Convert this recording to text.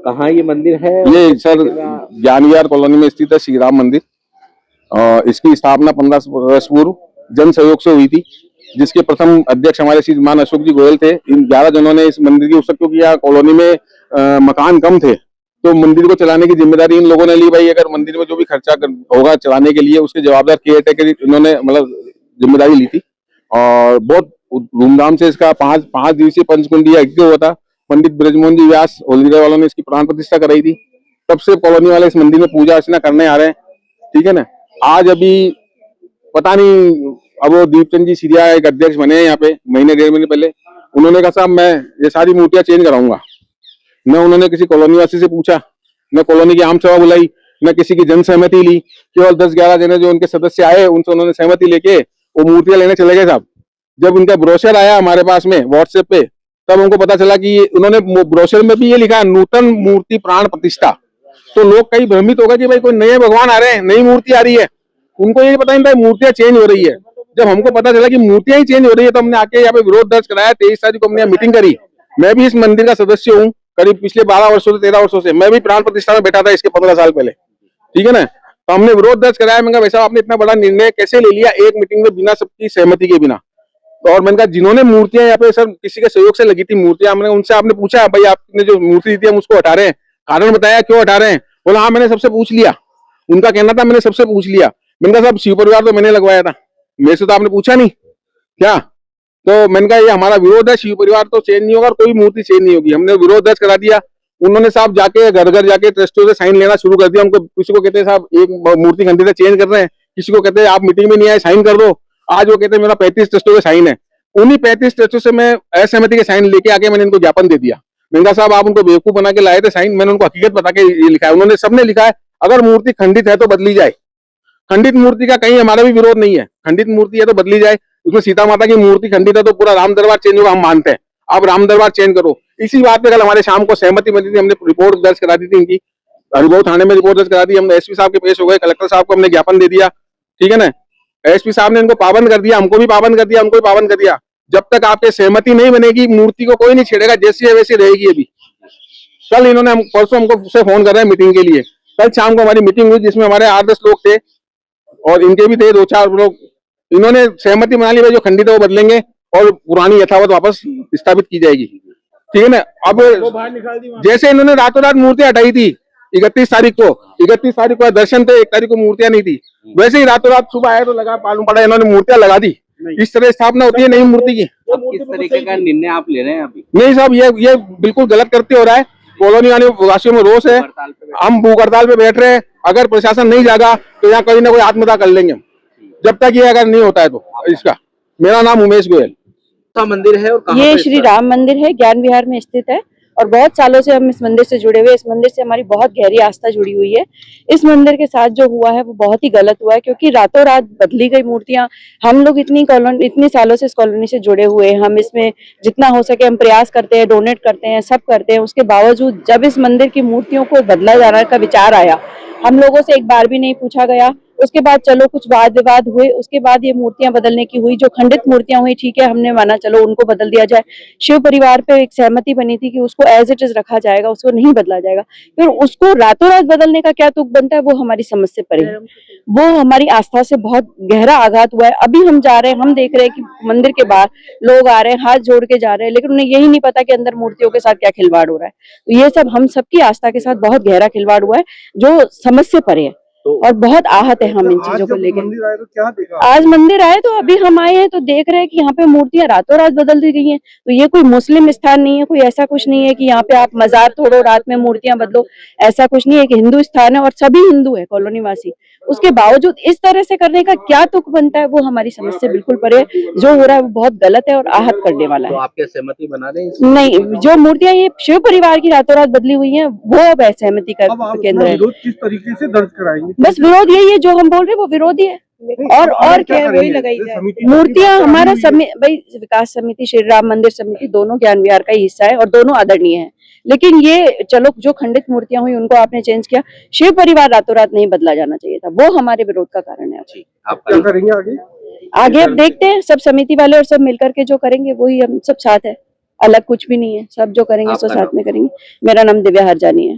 कहाँ ये मंदिर है? ये सर ज्ञान विहार कॉलोनी में स्थित है श्री राम मंदिर। इसकी स्थापना 15 वर्ष पूर्व जन सहयोग से हुई थी, जिसके प्रथम अध्यक्ष हमारे श्रीमान अशोक जी गोयल थे। इन 11 जनों ने इस मंदिर की उत्सव किया। कॉलोनी में मकान कम थे तो मंदिर को चलाने की जिम्मेदारी इन लोगों ने ली। भाई अगर मंदिर में जो भी खर्चा होगा चलाने के लिए उसके जवाबदार केयर टेकर इन्होंने मतलब जिम्मेदारी ली थी। और बहुत धूमधाम से इसका पांच दिवसीय पंचकुंडी यज्ञ हुआ था। पंडित ब्रजमोहन जी व्यास होलीडे वालों ने इसकी प्राण प्रतिष्ठा कराई थी। तब से कॉलोनी वाले इस मंदिर में पूजा अर्चना करने आ रहे हैं। ठीक है ना। आज अभी पता नहीं, अब वो दीपचंद जी सिरिया एक अध्यक्ष बने हैं यहाँ पे महीने 1.5 महीने पहले। उन्होंने कहा साहब मैं ये सारी मूर्तियां चेंज कराऊंगा। न उन्होंने किसी कॉलोनी वासी से पूछा, न कॉलोनी की आम सभा बुलाई, न किसी की जन सहमति ली। केवल 10-11 जने जो उनके सदस्य आए उनसे उन्होंने सहमति लेके वो मूर्तियां लेने चले गए साहब। जब उनका ब्रोशर आया हमारे पास में व्हाट्सएप पे, तब उनको पता चला कि उन्होंने ब्रोशर में भी ये लिखा है नूतन मूर्ति प्राण प्रतिष्ठा। तो लोग कई भ्रमित हो गए कि भाई कोई नए भगवान आ रहे हैं, नई मूर्ति आ रही है। उनको ये पता नहीं था मूर्तियां चेंज हो रही है। जब हमको पता चला कि मूर्तियां ही चेंज हो रही है तो हमने आके यहाँ पे विरोध दर्ज कराया। 23 तारीख को हमने मीटिंग करी। मैं भी इस मंदिर का सदस्य हूँ करीब पिछले 12 वर्षों से 13 वर्षों से। मैं भी प्राण प्रतिष्ठा में बैठा था इसके 15 साल पहले। ठीक है ना। तो हमने विरोध दर्ज कराया। मैंने कहा भाई साहब आपने इतना बड़ा निर्णय कैसे ले लिया एक मीटिंग में बिना सबकी सहमति के बिना। तो और मैंने कहा जिन्होंने मूर्तियां यहाँ पे सर किसी के सहयोग से लगी थी मूर्तियां, हमने उनसे आपने पूछा भाई आपने जो मूर्ति दी थी हम उसको हटा रहे हैं, कारण बताया क्यों हटा रहे हैं? बोला हाँ मैंने सबसे पूछ लिया। उनका कहना था मैंने सबसे पूछ लिया। मैंने कहा साहब शिव परिवार तो मैंने लगवाया था, मेरे से तो आपने पूछा नहीं क्या? तो मैंने कहा ये हमारा विरोध है, शिव परिवार तो चेंज नहीं होगा और कोई मूर्ति चेंज नहीं होगी। हमने विरोध दर्ज करा दिया। उन्होंने साहब जाके घर घर जाके ट्रस्टियों से साइन लेना शुरू कर दिया। उनको किसी को कहते हैं साहब एक मूर्ति खंडित चेंज कर रहे हैं, किसी को कहते हैं आप मीटिंग में नहीं आए साइन कर दो। आज वो कहते हैं मेरा 35 ट्रस्टों के साइन है। उन्हीं 35 ट्रस्टों से मैं असहमति के साइन लेके आके मैंने इनको ज्ञापन दे दिया। मैंने कहा साहब आप उनको बेवकूफ बना के लाए थे साइन, मैंने उनको हकीकत बता के ये लिखा है। उन्होंने सबने लिखा है अगर मूर्ति खंडित है तो बदली जाए। खंडित मूर्ति का कहीं हमारा भी विरोध नहीं है, खंडित मूर्ति है तो बदली जाए। उसमें सीता माता की मूर्ति खंडित है तो पूरा राम दरबार चेंज होगा, हम मानते हैं। आप राम दरबार चेंज करो। इसी बात पे कल हमारे शाम को सहमति मिली थी। हमने रिपोर्ट दर्ज करा दी थी इनकी, हरिबोध थाने में रिपोर्ट दर्ज करा दी। हमने एसपी साहब के पेश हो गए, कलेक्टर साहब को हमने ज्ञापन दे दिया। ठीक है ना। एसपी साहब ने इनको पाबंद कर दिया, हमको भी पाबंद कर दिया, उनको भी पाबंद कर दिया। जब तक आपके सहमति नहीं बनेगी मूर्ति को कोई नहीं छेड़ेगा, जैसी है वैसी रहेगी। अभी कल इन्होंने परसों हमको से फोन कर रहे हैं मीटिंग के लिए। कल शाम को हमारी मीटिंग हुई जिसमें हमारे 8-10 लोग थे और इनके भी थे 2-4 लोग। इन्होंने सहमति बना ली भाई जो खंडित है वो बदलेंगे और पुरानी यथावत वापस स्थापित की जाएगी। ठीक है ना। अब जैसे इन्होंने रातों रात मूर्तियां हटाई थी 31 तारीख को दर्शन थे, 1 तारीख को मूर्तियां नहीं थी, वैसे ही रातों रात सुबह आया तो लगा मालूम पड़ा इन्होंने मूर्तियां लगा दी। इस तरह स्थापना होती है नई मूर्ति की। किस तरीके का निर्णय आप ले रहे हैं अभी? नहीं साहब ये बिल्कुल गलत करते हो रहा है। कॉलोनी वासियों में रोष है, हम भूख हड़ताल पे बैठ रहे हैं। अगर प्रशासन नहीं जागा तो यहाँ कोई ना कोई आत्महत्या कर लेंगे जब तक ये अगर नहीं होता है तो। इसका मेरा नाम उमेश गोयल। मंदिर है और कहाँ ये श्री राम मंदिर है, ज्ञान विहार में स्थित है और बहुत सालों से हम इस मंदिर से जुड़े हुए। इस मंदिर से हमारी बहुत गहरी आस्था जुड़ी हुई है। इस मंदिर के साथ जो हुआ है वो बहुत ही गलत हुआ है क्योंकि रातों रात बदली गई मूर्तियां। हम लोग इतनी सालों से इस कॉलोनी से जुड़े हुए हैं, हम इसमें जितना हो सके हम प्रयास करते हैं, डोनेट करते हैं, सब करते हैं। उसके बावजूद जब इस मंदिर की मूर्तियों को बदला जाने का विचार आया, हम लोगों से एक बार भी नहीं पूछा गया। उसके बाद चलो कुछ वाद विवाद हुए, उसके बाद ये मूर्तियां बदलने की हुई। जो खंडित मूर्तियां हुई ठीक है, हमने माना चलो उनको बदल दिया जाए। शिव परिवार पे एक सहमति बनी थी कि उसको एज इट इज रखा जाएगा, उसको नहीं बदला जाएगा। फिर उसको रातों रात बदलने का क्या तुक बनता है, वो हमारी समझ से परे है। वो हमारी आस्था से बहुत गहरा आघात हुआ है। अभी हम जा रहे हैं, हम देख रहे हैं कि मंदिर के बाहर लोग आ रहे हैं, हाथ जोड़ के जा रहे हैं, लेकिन उन्हें यही नहीं पता कि अंदर मूर्तियों के साथ क्या खिलवाड़ हो रहा है। तो ये सब हम सबकी आस्था के साथ बहुत गहरा खिलवाड़ हुआ है जो समझ से परे है और बहुत आहत है हम इन चीजों को लेकर। आज मंदिर आए तो अभी हम आए हैं तो देख रहे हैं कि यहाँ पे मूर्तियां रातों रात बदल दी गई हैं। तो ये कोई मुस्लिम स्थान नहीं है, कोई ऐसा कुछ नहीं है कि यहाँ पे आप मजार तोड़ो रात में मूर्तियां बदलो, ऐसा कुछ नहीं है। कि हिंदू स्थान है और सभी हिंदू है कॉलोनी वासी, उसके बावजूद इस तरह से करने का क्या तुक बनता है, वो हमारी समझ से बिल्कुल परे है। जो हो रहा है वो बहुत गलत है और आहत करने वाला है। तो आपके सहमति बना रहे हैं? नहीं, जो मूर्तियां ये शिव परिवार की रातों रात बदली हुई है वो अब असहमति का केंद्र है। किस तरीके से दर्ज कराएंगे? बस विरोध यही है, जो हम बोल रहे हैं वो विरोध ही है। और क्या है, वही लगाई जाए। मूर्तियां हमारा भाई विकास समिति, श्री राम मंदिर समिति दोनों ज्ञान विहार का ही हिस्सा है और दोनों आदरणीय है। लेकिन ये चलो जो खंडित मूर्तियां हुई उनको आपने चेंज किया, शिव परिवार रातों रात नहीं बदला जाना चाहिए था, वो हमारे विरोध का कारण है। आप क्या करेंगे आगे अब देखते हैं, सब समिति वाले और सब मिलकर के जो करेंगे वही हम सब साथ है, अलग कुछ भी नहीं है। सब जो करेंगे सो साथ में करेंगे। मेरा नाम दिव्या हरजानी है।